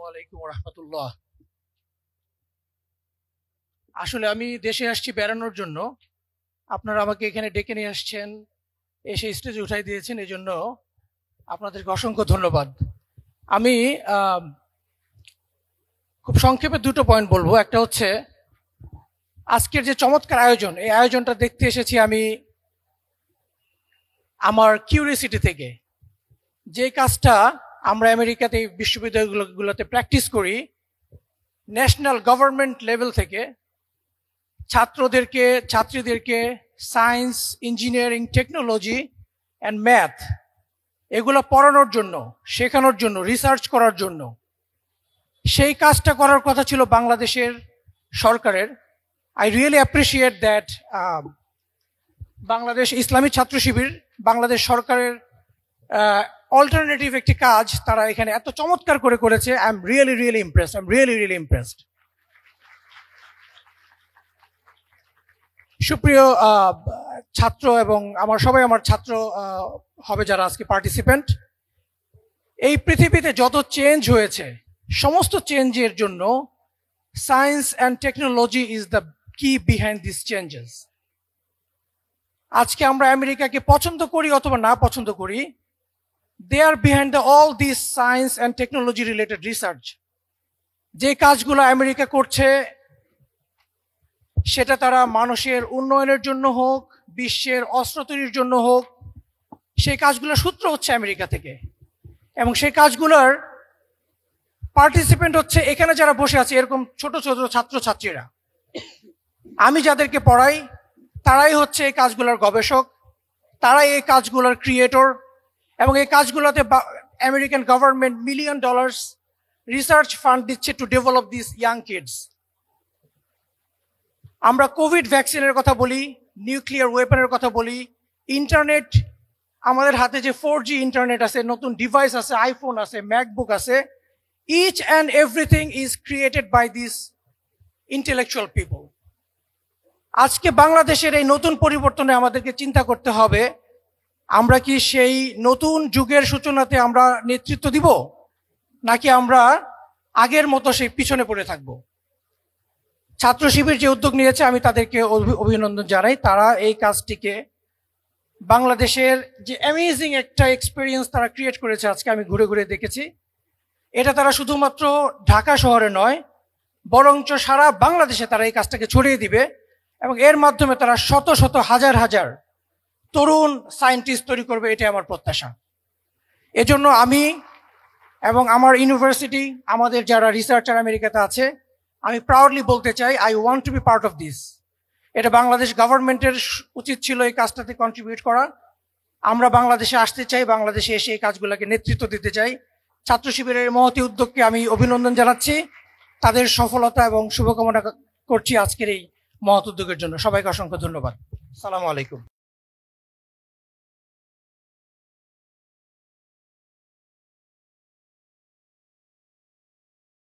আলাইকুম রহমতুল্লাহ। আসলে আমি দেশে আসছি বেড়ানোর জন্য। আপনারা আমাকে এখানে ডেকে নিয়ে আসছেন, এসে স্টেজে উঠাই দিয়েছেন, এই জন্য আপনাদেরকে অসংখ্য ধন্যবাদ। আমি খুব সংক্ষেপে দুটো পয়েন্ট বলবো। একটা হচ্ছে আজকের যে চমৎকার আয়োজন, এই আয়োজনটা দেখতে এসেছি আমি আমার কিউরিয়াসিটি থেকে। যে কাজটা আমরা আমেরিকাতে বিশ্ববিদ্যালয়গুলোতে প্র্যাকটিস করি, ন্যাশনাল গভর্নমেন্ট লেভেল থেকে ছাত্রীদেরকে science, engineering, technology and math এগুলো পড়ানোর জন্য, শেখানোর জন্য, রিসার্চ করার জন্য, সেই কাজটা করার কথা ছিল বাংলাদেশের সরকারের। I really appreciate that Bangladesh ইসলামী ছাত্র শিবির, বাংলাদেশ সরকারের অল্টারনেটিভ একটি কাজ তারা এখানে এত চমৎকার করে করেছে। I am really impressed. সুপ্রিয় ছাত্র এবং আমার ছাত্র হবে যারা আজকে পার্টিসিপেন্ট, এই পৃথিবীতে যত চেঞ্জ হয়েছে, সমস্ত চেঞ্জের জন্য science and technology is the key behind this changes. আজকে আমরা আমেরিকাকে পছন্দ করি অথবা না পছন্দ করি, they are behind all this science and technology related research. যে কাজগুলো আমেরিকা করছে সেটা তারা মানুষের উন্নয়নের জন্য হোক, বিশ্বের অস্ত্র তৈরির জন্য হোক, সেই কাজগুলোর সূত্র হচ্ছে আমেরিকা থেকে। এবং সেই কাজগুলোর পার্টিসিপেন্ট হচ্ছে এখানে যারা বসে আছে এরকম ছোট ছোট ছাত্রছাত্রীরা। আমি যাদেরকে পড়াই তারাই হচ্ছে এই কাজগুলোর গবেষক, তারাই এই কাজগুলোর ক্রিয়েটর। এবং এই কাজগুলোতে American government $1 million research fund দিচ্ছে to develop this young kids. আমরা কোভিড ভ্যাকসিনের কথা বলি, নিউক্লিয়ার ওয়েপনের কথা বলি, ইন্টারনেট, আমাদের হাতে যে 4G ইন্টারনেট আছে, নতুন ডিভাইস আছে, আইফোন আছে, ম্যাকবুক আছে, each and everything is created by this intellectual people. আজকে বাংলাদেশের এই নতুন পরিবর্তনে আমাদেরকে চিন্তা করতে হবে, আমরা কি সেই নতুন যুগের সূচনাতে আমরা নেতৃত্ব দিব, নাকি আমরা আগের মতো সেই পিছনে পড়ে থাকবো। ছাত্র শিবির যে উদ্যোগ নিয়েছে আমি তাদেরকে অভিনন্দন জানাই। তারা এই কাজটিকে বাংলাদেশের যে অ্যামেজিং একটা এক্সপিরিয়েন্স তারা ক্রিয়েট করেছে, আজকে আমি ঘুরে ঘুরে দেখেছি, এটা তারা শুধুমাত্র ঢাকা শহরে নয় বরঞ্চ সারা বাংলাদেশে তারা এই কাজটাকে ছড়িয়ে দিবে। এবং এর মাধ্যমে তারা শত শত হাজার হাজার তরুণ সায়েন্টিস্ট তৈরি করবে, এটাই আমার প্রত্যাশা। এজন্য আমি এবং আমার ইউনিভার্সিটি, আমাদের যারা রিসার্চার আমেরিকাতে আছে, আমি প্রাউডলি বলতে চাই, I want to be part of this. এটা বাংলাদেশ গভর্নমেন্টের উচিত ছিল এই কাজটাতে কন্ট্রিবিউট করা। আমরা বাংলাদেশে আসতে চাই, বাংলাদেশে এসে এই কাজগুলোকে নেতৃত্ব দিতে চাই। ছাত্র শিবিরের মহতী উদ্যোগকে আমি অভিনন্দন জানাচ্ছি, তাদের সফলতা এবং শুভকামনা করছি আজকের এই মহৎ উদ্যোগের জন্য। সবাইকে অসংখ্য ধন্যবাদ। আসসালামু আলাইকুম।